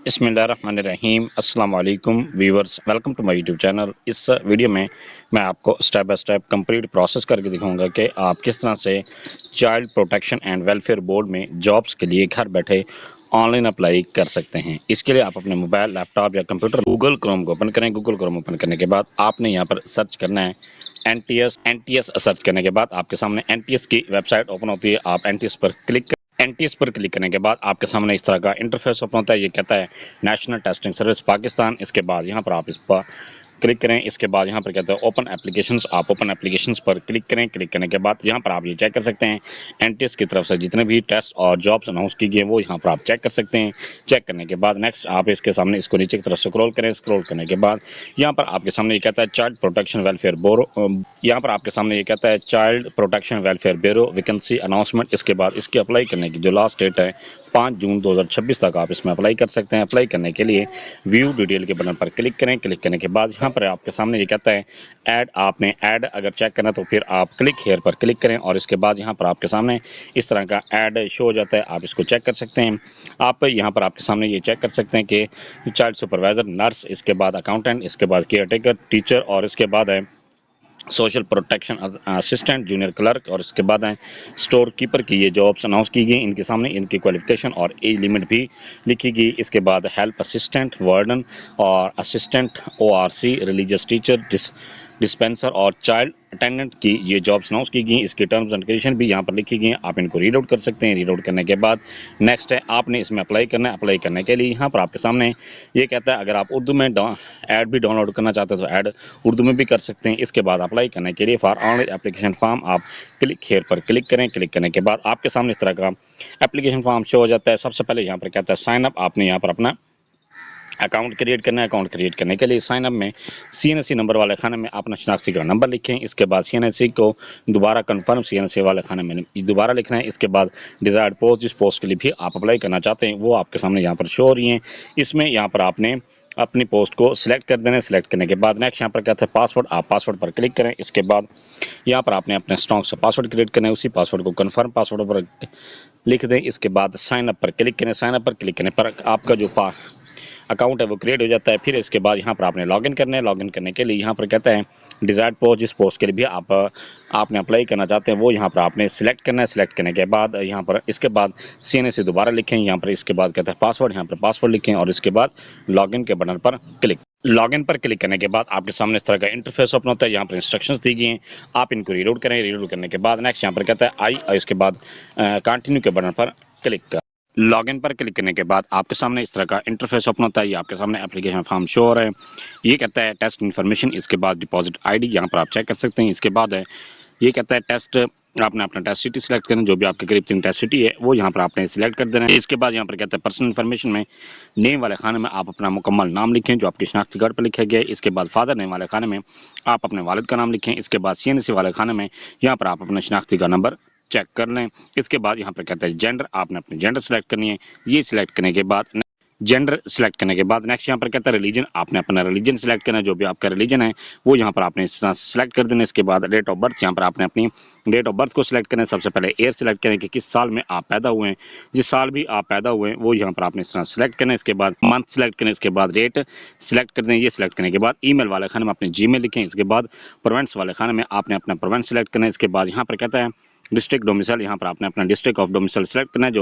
बिस्मिल्लाहिर्रहमानिर्रहीम अस्सलाम वालेकुम viewers, welcome to my YouTube channel. इस वीडियो में मैं आपको step by step complete process करके दिखाऊंगा कि आप किस तरह से child protection and welfare board में जॉब्स के लिए घर बैठे ऑनलाइन अप्लाई कर सकते हैं। इसके लिए आप अपने मोबाइल, लैपटॉप या कंप्यूटर गूगल क्रोम को ओपन करें। गूगल क्रोम ओपन करने के बाद आपने यहाँ पर सर्च करना है एनटीएस सर्च करने के बाद आपके सामने एनटीएस की वेबसाइट ओपन होती है। आप एनटीएस पर क्लिक करने के बाद आपके सामने इस तरह का इंटरफेस ओपन होता है। ये कहता है नेशनल टेस्टिंग सर्विस पाकिस्तान। इसके बाद यहाँ पर आप इस पर क्लिक करें। इसके बाद यहाँ पर कहते हैं ओपन एप्लीकेशंस। आप ओपन एप्लीकेशंस पर क्लिक करें। क्लिक करने के बाद यहाँ पर आप ये चेक कर सकते हैं एनटीएस की तरफ से जितने भी टेस्ट और जॉब्स अनाउंस की गई वो यहाँ पर आप चेक कर सकते हैं। चेक करने के बाद नेक्स्ट आप इसके सामने इसको नीचे की तरफ स्क्रॉल करें। स्क्रॉल करने के बाद यहाँ पर आपके सामने ये कहता है चाइल्ड प्रोटेक्शन वेलफेयर ब्यूरो। यहाँ पर आपके सामने ये कहता है child protection welfare bureau vacancy announcement. इसके बाद इसके अप्लाई करने की जो लास्ट डेट है 5 जून 2026 तक आप इसमें अप्लाई कर सकते हैं। अप्लाई करने के लिए व्यू डिटेल के बटन पर क्लिक करें। क्लिक करने के बाद यहाँ पर आपके सामने ये कहता है ऐड। आपने ऐड अगर चेक करना तो फिर आप क्लिक हेयर पर क्लिक करें और इसके बाद यहाँ पर आपके सामने इस तरह का ऐड शो हो जाता है। आप इसको चेक कर सकते हैं। आप यहाँ पर आपके सामने ये चेक कर सकते हैं कि चाइल्ड सुपरवाइजर, नर्स, इसके बाद अकाउंटेंट, इसके बाद केयर टेकर, टीचर और इसके बाद है social protection assistant, junior clerk और इसके बाद है स्टोर कीपर की ये जॉब्स अनाउंस की गई। इनके सामने इनकी क्वालिफिकेशन और एज लिमिट भी लिखी गई। इसके बाद हेल्प असिस्टेंट, वार्डन और assistant ORC, religious teacher, dispenser और चाइल्ड अटेंडेंट की ये जॉब्स अनाउंस की गई। इसके टर्म्स एंड कंडीशन भी यहाँ पर लिखी गई हैं। आप इनको रीड आउट कर सकते हैं। रीड आउट करने के बाद नेक्स्ट है आपने इसमें अप्लाई करना है। अप्लाई करने के लिए यहाँ पर आपके सामने ये कहता है अगर आप उर्दू में ऐड भी डाउनलोड करना चाहते हैं तो ऐड उर्दू में भी कर सकते हैं। इसके बाद अप्लाई करने के लिए फॉर ऑनलाइन एप्लीकेशन फॉर्म आप क्लिक हेयर पर क्लिक करें। क्लिक करने के बाद आपके सामने इस तरह का एप्लीकेशन फॉर्म शो हो जाता है। सबसे पहले यहाँ पर कहता है साइन अप। आपने यहाँ पर अपना अकाउंट क्रिएट करना है। अकाउंट क्रिएट करने के लिए साइन अप में सीएनसी नंबर वाले खाने में अपना शनाख्ती का नंबर लिखें। इसके बाद सीएनसी को दोबारा कंफर्म सीएनसी वाले खाने में दोबारा लिखना है। इसके बाद डिजायर्ड पोस्ट, जिस पोस्ट के लिए भी आप अप्लाई करना चाहते हैं वो आपके सामने यहाँ पर शो हो रही हैं। इसमें यहाँ पर आपने अपनी पोस्ट को सिलेक्ट कर देना है। सिलेक्ट करने के बाद नेक्स्ट यहाँ पर कहते हैं पासवर्ड। आप पासवर्ड पर क्लिक करें। इसके बाद यहाँ पर आपने अपने स्ट्रॉन्ग से पासवर्ड क्रिएट करना है। उसी पासवर्ड को कंफर्म पासवर्ड पर लिख दें। इसके बाद साइन अप पर क्लिक करें। साइन अप पर क्लिक करने पर आपका जो अकाउंट है वो क्रिएट हो जाता है। फिर इसके बाद यहाँ पर आपने लॉगिन करना है। लॉगिन करने के लिए यहाँ पर कहता है डिजायर्ड पोस्ट, जिस पोस्ट के लिए भी आपने अप्लाई करना चाहते हैं वो यहाँ पर आपने सिलेक्ट करना है। सिलेक्ट करने के बाद यहाँ पर इसके बाद सीएनसी दोबारा लिखें। यहाँ पर इसके बाद कहता है पासवर्ड, यहाँ पर पासवर्ड लिखें और इसके बाद लॉगिन के बटन पर लॉगिन पर क्लिक करने के बाद आपके सामने इस तरह का इंटरफेस ओपन होता है। यहाँ पर इंस्ट्रक्शंस दी गई हैं। आप इनको रीड आउट करें। रीड आउट करने के बाद नेक्स्ट यहाँ पर कहता है आई और इसके बाद कंटिन्यू के बटन पर क्लिक कर लॉगिन पर क्लिक करने के बाद आपके सामने इस तरह का इंटरफेस ओपन होता है। ये आपके सामने एप्लीकेशन फॉर्म शो हो रहा है। ये कहता है टेस्ट इन्फॉर्मेशन, इसके बाद डिपॉजिट आईडी यहाँ पर आप चेक कर सकते हैं। इसके बाद है ये कहता है टेस्ट, आपने अपना टेस्ट सिटी सिलेक्ट करना, जो भी आपके करीब 3 टेस्ट सिटी है वो यहाँ पर आपने सिलेक्ट कर देना है। इसके बाद यहाँ पर कहता है पर्सनल इन्फॉर्मेशन में नेम वाले खाने में आप अपना मुकम्मल नाम लिखें जो आपकी शनाख्ती कार्ड पर लिखा गया है। इसके बाद फादर नेम वाले खाने में आप अपने वालिद का नाम लिखें। इसके बाद सीएनसी वाले खाने में यहाँ पर आप अपना शनाख्ती का नंबर चेक कर लें। इसके बाद यहाँ पर कहता है जेंडर, आपने अपनी जेंडर सेलेक्ट करनी है। ये सिलेक्ट करने के बाद जेंडर सेलेक्ट करने के बाद नेक्स्ट यहाँ पर कहता है रिलीजन, आपने अपना रिलीजन सेलेक्ट करना है। जो भी आपका रिलीजन है वो यहाँ पर आपने इस तरह सेलेक्ट कर देना है। इसके बाद डेट ऑफ बर्थ, यहाँ पर आपने अपनी डेट ऑफ बर्थ को सिलेक्ट करना है। सबसे पहले ईयर सेलेक्ट करें कि किस साल में आप पैदा हुए हैं। जिस साल भी आप पैदा हुए हैं वो यहाँ पर आपने इस तरह सेलेक्ट करना है। इसके बाद मंथ सेलेक्ट करें। इसके बाद डेट सेलेक्ट कर दें। ये सेलेक्ट करने के बाद ईमेल वाले खाने में अपने जीमेल लिखें। इसके बाद प्रोविंस वाले खाने में आपने अपना प्रोविंस सेलेक्ट करना है। इसके बाद यहाँ पर कहता है डिस्ट्रिक्ट डोमिसाइल, यहाँ पर आपने अपना डिस्ट्रिक्ट ऑफ डोमिसाइल सेलेक्ट करना है।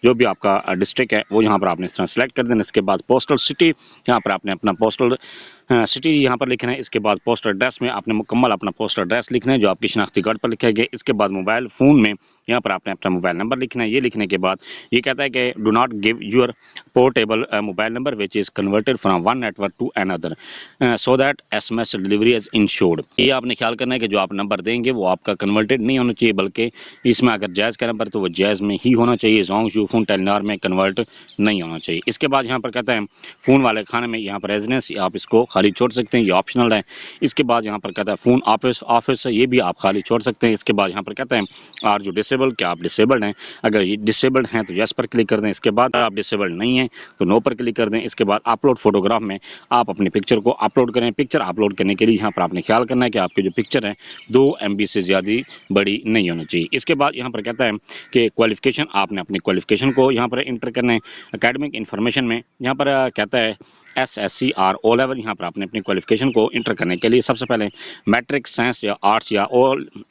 जो भी आपका डिस्ट्रिक्ट है वो यहाँ पर आपने इस तरह सेलेक्ट कर देना। इसके बाद पोस्टल सिटी, यहाँ पर आपने अपना पोस्टल सिटी यहाँ पर लिखना है। इसके बाद पोस्टल एड्रेस में आपने मुकम्मल अपना पोस्टल एड्रेस लिखना है जो आपकी शनाख्ती कार्ड पर लिखा गया। इसके बाद मोबाइल फ़ोन में यहाँ पर आपने अपना मोबाइल नंबर लिखना है। ये लिखने के बाद ये कहता है कि do not give your portable mobile number which is converted from one network to another so that SMS delivery is ensured. ये आपने ख्याल करना है कि जो आप नंबर देंगे वो आपका कन्वर्टेड नहीं होना चाहिए, बल्कि इसमें अगर जायज़ का नंबर तो वो जायज़ में ही होना चाहिए। जोंग यू फोन टेलनार में कन्वर्ट नहीं होना चाहिए। इसके बाद यहाँ पर कहता है फ़ोन वाले खाने में यहाँ पर रेजिडेंस आप इसको खाली छोड़ सकते हैं, ये ऑप्शनल है। इसके बाद यहाँ पर कहता है फ़ोन ऑफिस है, ये भी आप खाली छोड़ सकते हैं। इसके बाद यहाँ पर कहता है आर यू डिसेबल, क्या आप डिसेबल्ड हैं? अगर ये डिसेबल्ड हैं तो यस पर क्लिक कर दें। इसके बाद आप डिसेबल्ड नहीं हैं तो नो पर क्लिक कर दें। इसके बाद अपलोड फोटोग्राफ में आप अपनी पिक्चर को अपलोड करें। पिक्चर अपलोड करने के लिए यहाँ पर आपने ख्याल करना है कि आपकी जो पिक्चर है 2 MB से ज़्यादा बड़ी नहीं होनी चाहिए। इसके बाद यहाँ पर कहता है कि क्वालिफिकेशन, आपने अपनी क्वालिफिकेशन को यहाँ पर इंटर करना है। एकेडमिक इन्फॉर्मेशन में यहाँ पर कहता है SSC और O लेवल, यहाँ पर आपने अपनी क्वालिफिकेशन को इंटर करने के लिए सबसे पहले मैट्रिक साइंस या आर्ट्स या O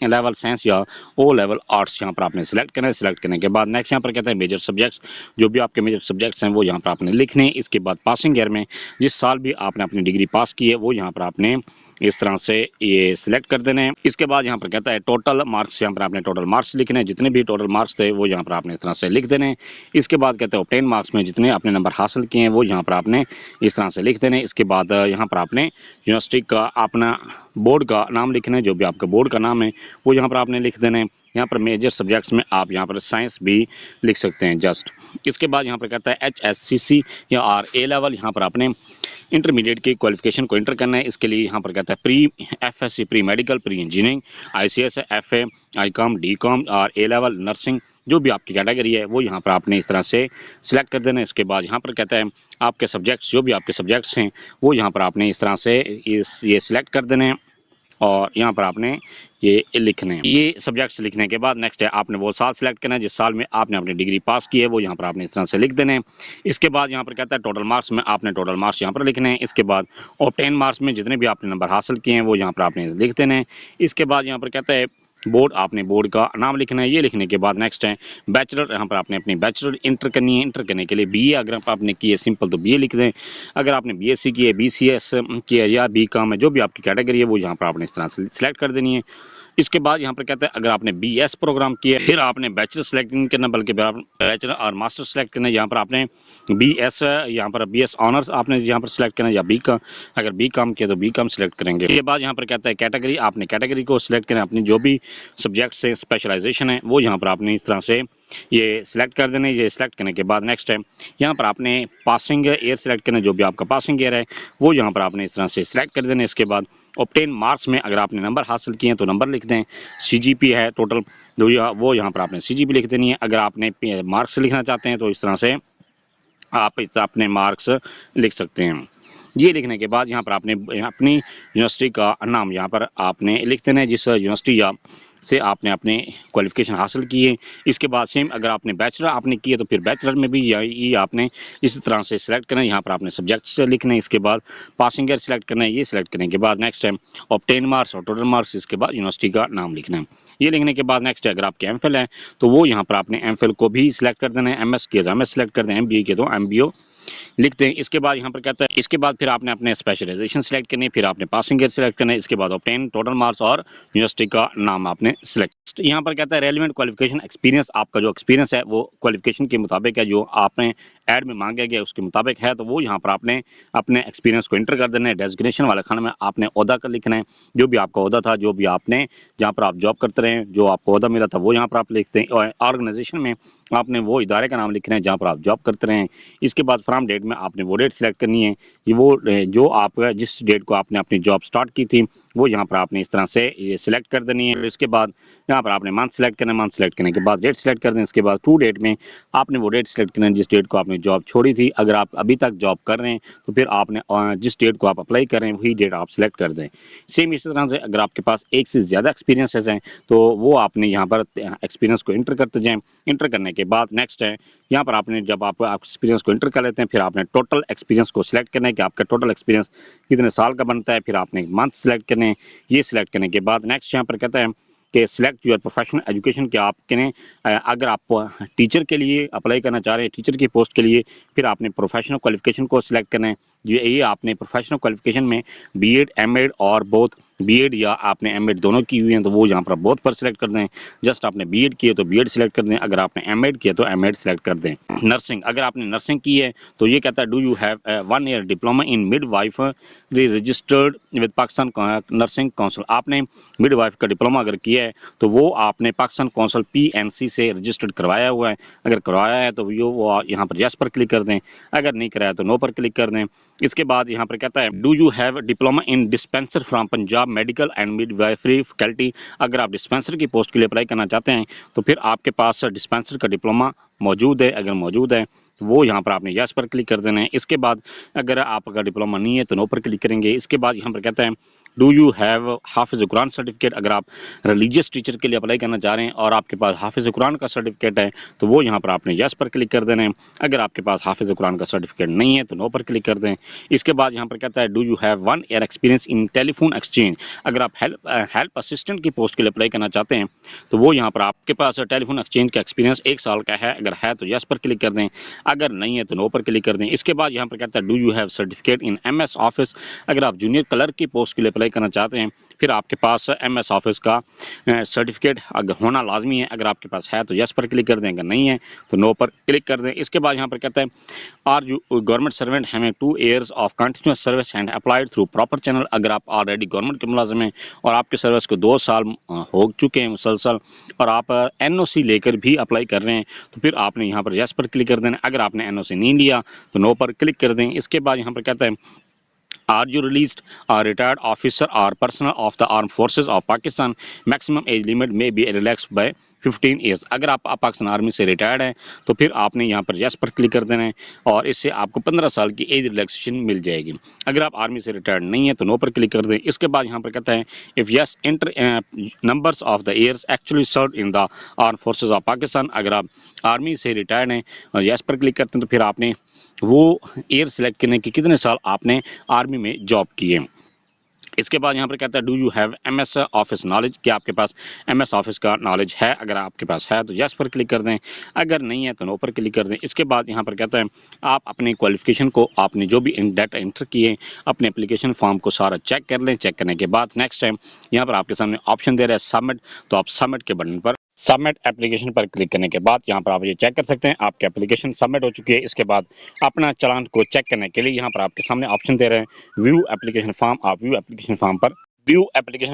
लेवल साइंस या O लेवल आर्ट्स यहाँ पर आपने सिलेक्ट करना है। सिलेक्ट करने के बाद नेक्स्ट यहाँ पर कहता है मेजर सब्जेक्ट्स, जो भी आपके मेजर सब्जेक्ट्स हैं वो यहाँ पर आपने लिखने हैं। इसके बाद पासिंग ईयर में जिस साल भी आपने अपनी डिग्री पास की है वो यहाँ पर आपने इस तरह से ये सिलेक्ट कर देने हैं। इसके बाद यहाँ पर कहता है टोटल मार्क्स, यहाँ पर आपने टोटल मार्क्स लिखने हैं, जितने भी टोटल मार्क्स थे वो यहाँ पर आपने इस तरह से लिख देने हैं। इसके बाद कहते हैं ऑब्टेन मार्क्स में जितने आपने नंबर हासिल किए हैं वो यहाँ पर आपने इस तरह से लिख देने हैं। इसके बाद यहाँ पर आपने यूनिवर्सिटी का अपना बोर्ड का नाम लिखना है, जो भी आपका बोर्ड का नाम है वो यहाँ पर आपने लिख देना है। यहाँ पर मेजर सब्जेक्ट्स में आप यहाँ पर साइंस भी लिख सकते हैं जस्ट। इसके बाद यहाँ पर कहता है HSCC या A लेवल, यहाँ पर आपने इंटरमीडिएट की क्वालिफिकेशन को इंटर करना है। इसके लिए यहाँ पर कहता है pre FSC, pre medical, pre engineering, ICS, FA, ICOM, DCOM और A लेवल नर्सिंग, जो भी आपकी कैटेगरी है वो यहाँ पर आपने इस तरह से सिलेक्ट कर देना है। इसके बाद यहाँ पर कहता है आपके सब्जेक्ट्स, जो भी आपके सब्जेक्ट्स हैं वो यहाँ पर आपने इस तरह से ये सिलेक्ट कर देने हैं और यहाँ पर आपने ये लिखने हैं। ये सब्जेक्ट्स लिखने के बाद नेक्स्ट है आपने वो साल सिलेक्ट करना है जिस साल में आपने अपनी डिग्री पास की है, वो यहाँ पर आपने इस तरह से लिख देने हैं। इसके बाद यहाँ पर कहता है टोटल मार्क्स में आपने टोटल मार्क्स यहाँ पर लिखने हैं। इसके बाद ऑब्टेन मार्क्स में जितने भी आपने नंबर हासिल किए हैं वो यहाँ पर आपने लिख देने हैं। इसके बाद यहाँ पर कहता है बोर्ड, आपने बोर्ड का नाम लिखना है। ये लिखने के बाद नेक्स्ट है बैचलर, यहाँ पर आपने अपनी बैचलर इंटर करनी है। इंटर करने के लिए BA अगर आपने की है सिंपल तो BA लिख दें। अगर आपने BSc की है, BCS की है या BCom है, जो भी आपकी कैटेगरी है वो यहाँ पर आपने इस तरह से सिलेक्ट कर देनी है। इसके बाद यहाँ पर कहता है अगर आपने BS प्रोग्राम किया फिर आपने बैचलर सेलेक्ट नहीं करना बल्कि बैचलर और मास्टर सेलेक्ट करना है। यहाँ पर आपने BS, यहाँ पर BS ऑनर्स आपने यहाँ पर सिलेक्ट करना है या BCom, अगर BCom किया तो BCom सिलेक्ट करेंगे। इसके बाद यहाँ पर कहता है कैटेगरी, आपने कैटेगरी को सिलेक्ट करना है। अपनी जो भी सब्जेक्ट से स्पेशलाइजेशन है वो यहाँ पर आपने इस तरह से ये सिलेक्ट कर देना है। ये सिलेक्ट करने के बाद नेक्स्ट है यहाँ पर आपने पासिंग ईयर सिलेक्ट करना है, जो भी आपका पासिंग ईयर है वो यहाँ पर आपने इस तरह से सिलेक्ट कर देना है। इसके बाद ऑब्टेन मार्क्स में अगर आपने नंबर हासिल किए हैं तो नंबर लिख दें। CGP है टोटल वो यहाँ पर आपने CGP लिख देनी है। अगर आपने मार्क्स लिखना चाहते हैं तो इस तरह से आप अपने मार्क्स लिख सकते हैं। ये लिखने के बाद यहाँ पर आपने अपनी यूनिवर्सिटी का नाम यहाँ पर आपने लिख देना है, जिस यूनिवर्सिटी या से आपने अपने क्वालिफिकेशन हासिल की है। इसके बाद सेम अगर आपने बैचलर आपने की है तो फिर बैचलर में भी ये आपने इसी तरह से सिलेक्ट करना है। यहाँ पर आपने सब्जेक्ट्स लिखने हैं। इसके बाद पासिंग ईयर सिलेक्ट करना है। ये सिलेक्ट करने के बाद नेक्स्ट है ऑब्टेन मार्क्स और टोटल मार्क्स, इसके बाद यूनिवर्सिटी का नाम लिखना है। ये लिखने के बाद नेक्स्ट है अगर आपके MPhil है तो वो यहाँ पर आपने MPhil को भी सिलेक्ट कर देना है। MS किया तो MS सिलेक्ट कर दें, MBA किया तो MBO लिखते हैं। इसके बाद यहाँ पर कहता है इसके बाद फिर आपने अपने स्पेशलाइजेशन सिलेक्ट करनी है, फिर आपने पासिंग ईयर सिलेक्ट करना है। इसके बाद ऑब्टेन टोटल मार्क्स और यूनिवर्सिटी का नाम आपने सिलेक्ट। यहाँ पर कहता है रेलिवेंट क्वालिफिकेशन एक्सपीरियंस, आपका जो एक्सपीरियंस है वो क्वालिफिकेशन के मुताबिक है, जो आपने ऐड में मांगा गया उसके मुताबिक है, तो वो यहाँ पर आपने अपने एक्सपीरियंस को इंटर कर देना है। डेजिग्नेशन वाले खाने में आपने ओहदा का लिखना है, जो भी आपका ओहदा था, जो भी आपने जहाँ पर आप जॉब करते रहे, जो आपको ओहदा मिला था वो यहाँ पर आप लिखते हैं। और ऑर्गेनाइजेशन में आपने वो इदारे का नाम लिखना है जहाँ पर आप जॉब करते रहे। इसके बाद फ्रॉम डेट में आपने वो डेट सेलेक्ट करनी है, ये वो जो आप जिस डेट को आपने अपनी जॉब स्टार्ट की थी वो यहाँ पर आपने इस तरह से ये सिलेक्ट कर देनी है। इसके बाद यहाँ पर आपने मंथ सेलेक्ट करना है, मंथ सेलेक्ट करने के बाद डेट सेलेक्ट कर दें। इसके बाद टू डेट में आपने वो डेट सेलेक्ट करना है जिस डेट को आपने जॉब छोड़ी थी। अगर आप अभी तक जॉब कर रहे हैं तो फिर आपने जिस डेट को आप अप्लाई कर रहे हैं वही डेट आप सेलेक्ट कर दें। सेम इसी तरह से अगर आपके पास एक से ज़्यादा एक्सपीरियंसेस हैं तो वो आपने यहाँ पर एक्सपीरियंस को इंटर करते जाएँ। इंटर करने के बाद नेक्स्ट है यहाँ पर आपने जब आप एक्सपीरियंस को इंटर कर लेते हैं फिर आपने टोटल एक्सपीरियंस को सिलेक्ट करना है कि आपका टोटल एक्सपीरियंस कितने साल का बनता है। फिर आपने मंथ सेलेक्ट करने हैं। ये सिलेक्ट करने के बाद नेक्स्ट यहाँ पर कहता है कि सिलेक्ट योर प्रोफेशनल एजुकेशन, कि आप करें अगर आप टीचर के लिए अप्लाई करना चाह रहे हैं, टीचर की पोस्ट के लिए, फिर आपने प्रोफेशनल क्वालिफिकेशन को सिलेक्ट करना है। ये आपने प्रोफेशनल क्वालिफिकेशन में B.Ed, M.Ed और बोथ B.Ed या आपने M.Ed दोनों की हुई हैं तो वो यहाँ पर बोथ पर सिलेक्ट कर दें। जस्ट आपने B.Ed किए तो B.Ed सिलेक्ट कर दें, अगर आपने M.Ed किया तो M.Ed सिलेक्ट कर दें। नर्सिंग, अगर आपने नर्सिंग की है तो ये कहता है do you have 1 year diploma in midwifery registered with Pakistan nursing council. आपने मिडवाइफ का डिप्लोमा अगर किया है तो वो आपने पाकिस्तान काउंसिल PNC से रजिस्टर्ड करवाया हुआ है। अगर करवाया है तो वो यहाँ पर यस पर क्लिक कर दें, अगर नहीं कराया तो नो पर क्लिक कर दें। इसके बाद यहाँ पर कहता है do you have diploma in dispenser from Punjab medical and midwifery faculty. अगर आप डिस्पेंसर की पोस्ट के लिए अप्लाई करना चाहते हैं तो फिर आपके पास डिस्पेंसर का डिप्लोमा मौजूद है। अगर मौजूद है तो वो यहाँ पर आपने यस पर क्लिक कर देना है। इसके बाद अगर आपका डिप्लोमा नहीं है तो नो पर क्लिक करेंगे। इसके बाद यहाँ पर कहता है डू यू हैव हाफिज़ कुरान सर्टिफिकेट। अगर आप रिलीजियस टीचर के लिए अप्लाई करना चाह रहे हैं और आपके पास हाफिज़ कुरान का सर्टिफिकेट है तो वो यहाँ पर आपने यस पर क्लिक कर देना है। अगर आपके पास हाफिज़ कुरान का सर्टिफिकेट नहीं है तो नो पर क्लिक कर दें। इसके बाद यहाँ पर कहता है do you have 1 year experience in telephone exchange. अगर आप हेल्प असिस्टेंट की पोस्ट के लिए अप्लाई करना चाहते हैं तो वो यहाँ पर आपके पास टेलीफोन एक्सचेंज का एक्सपीरियंस 1 साल का है। अगर है तो यस पर क्लिक कर दें, अगर नहीं है तो नो पर क्लिक कर दें। इसके बाद यहाँ पर कहता है do you have certificate in MS office. अगर आप जूनियर क्लर्क की पोस्ट के लिए अप्लाई करना चाहते हैं फिर आपके पास MS ऑफिस का सर्टिफिकेट अगर होना लाजमी है। अगर आपके पास है तो यस पर क्लिक कर दें, अगर नहीं है तो नो पर क्लिक कर दें। इसके बाद यहाँ पर कहता है are you government servant having 2 years of continuous service and applied through proper channel. अगर आप ऑलरेडी गवर्नमेंट के मुलाजिम हैं और आपके सर्विस को 2 साल हो चुके हैं मुसलसल और आप NOC लेकर भी अप्लाई कर रहे हैं तो फिर आपने यहाँ पर यस पर क्लिक कर देना। अगर आपने NOC नहीं लिया तो नो पर क्लिक कर दें। इसके बाद यहाँ पर कहता है are you released retired officer और personnel of the arm forces of Pakistan. Maximum age limit में बी रिलैक्स बाय 15 ईयर्स। अगर आप पाकिस्तान आर्मी से रिटायर्ड हैं तो फिर आपने यहाँ पर यस पर क्लिक कर देना है और इससे आपको 15 साल की एज रिलैक्सेशन मिल जाएगी। अगर आप आर्मी से रिटायर्ड नहीं है तो नो पर क्लिक कर दें। इसके बाद यहाँ पर कहता है if yes enter numbers of the years actually serve in the arm forces of Pakistan. अगर आप आर्मी से रिटायर्ड हैं और यस पर क्लिक करते हैं तो फिर आपने वो ईयर सेलेक्ट करने के कितने साल आपने आर्मी में जॉब किए। इसके बाद यहाँ पर कहता है do you have MS office knowledge. क्या आपके पास MS ऑफिस का नॉलेज है। अगर आपके पास है तो यस पर क्लिक कर दें, अगर नहीं है तो नो पर क्लिक कर दें। इसके बाद यहाँ पर कहता है आप अपने क्वालिफिकेशन को आपने जो भी डाटा एंटर किए अपने एप्लीकेशन फॉर्म को सारा चेक कर लें। चेक करने के बाद नेक्स्ट टाइम यहाँ पर आपके सामने ऑप्शन दे रहा है सबमिट, तो आप सबमिट के बटन पर सबमिट एप्लीकेशन पर क्लिक करने के बाद यहाँ पर आप ये चेक कर सकते हैं आपकी एप्लीकेशन सबमिट हो चुकी है। इसके बाद अपना चालान को चेक करने के लिए यहाँ पर आपके सामने ऑप्शन दे रहे हैं व्यू एप्लीकेशन फॉर्म। आप व्यू एप्लीकेशन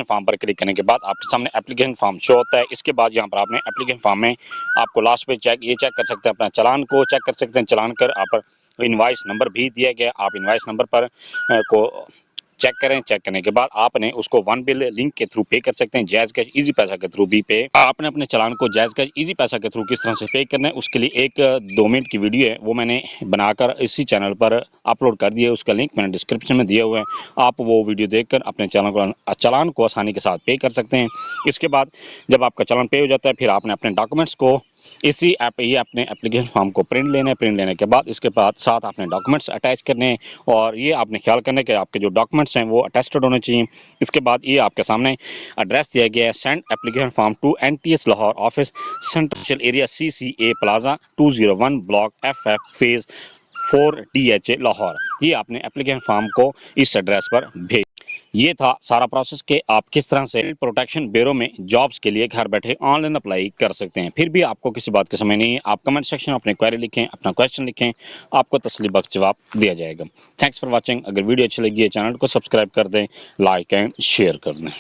फॉर्म पर क्लिक करने के बाद आपके सामने एप्लीकेशन फॉर्म शो होता है। इसके बाद यहाँ पर आपने एप्लीकेशन फॉर्म में आपको लास्ट पे चेक कर सकते हैं, अपना चालान को चेक कर सकते हैं। चालान कर आप इनवाइस नंबर भी दिया गया, आप इनवाइस नंबर पर को चेक करें। चेक करने के बाद आपने उसको वन बिल लिंक के थ्रू पे कर सकते हैं, जायज़ कैश इजी पैसा के थ्रू भी पे। आपने अपने चालान को जायज़ कैश इजी पैसा के थ्रू किस तरह से पे करना है उसके लिए एक 2 मिनट की वीडियो है, वो मैंने बनाकर इसी चैनल पर अपलोड कर दिया है। उसका लिंक मैंने डिस्क्रिप्शन में दिया हुआ है, आप वो वीडियो देखकर अपने चालान को आसानी के साथ पे कर सकते हैं। इसके बाद जब आपका चालान पे हो जाता है फिर आपने अपने डॉक्यूमेंट्स को इसी ये अपने एप्लीकेशन फॉर्म को प्रिंट लेना है। प्रिंट लेने के बाद इसके बाद साथ आपने डॉक्यूमेंट्स अटैच करने हैं और ये आपने ख्याल करना है कि आपके जो डॉक्यूमेंट्स हैं वो अटेस्टेड होने चाहिए। इसके बाद ये आपके सामने एड्रेस दिया गया है send application form to NTS Lahore office central area CCA plaza 201 block FF phase 4 DHA Lahore. ये आपने एप्लीकेशन फॉर्म को इस एड्रेस पर भेज। ये था सारा प्रोसेस कि आप किस तरह से प्रोटेक्शन ब्यूरो में जॉब्स के लिए घर बैठे ऑनलाइन अप्लाई कर सकते हैं। फिर भी आपको किसी बात का समझ नहीं है आप कमेंट सेक्शन में अपने क्वेरी लिखें, अपना क्वेश्चन लिखें, आपको तसल्ली बख्श जवाब दिया जाएगा। Thanks for watching. अगर वीडियो अच्छी लगी है चैनल को सब्सक्राइब कर दें, लाइक एंड शेयर कर दें।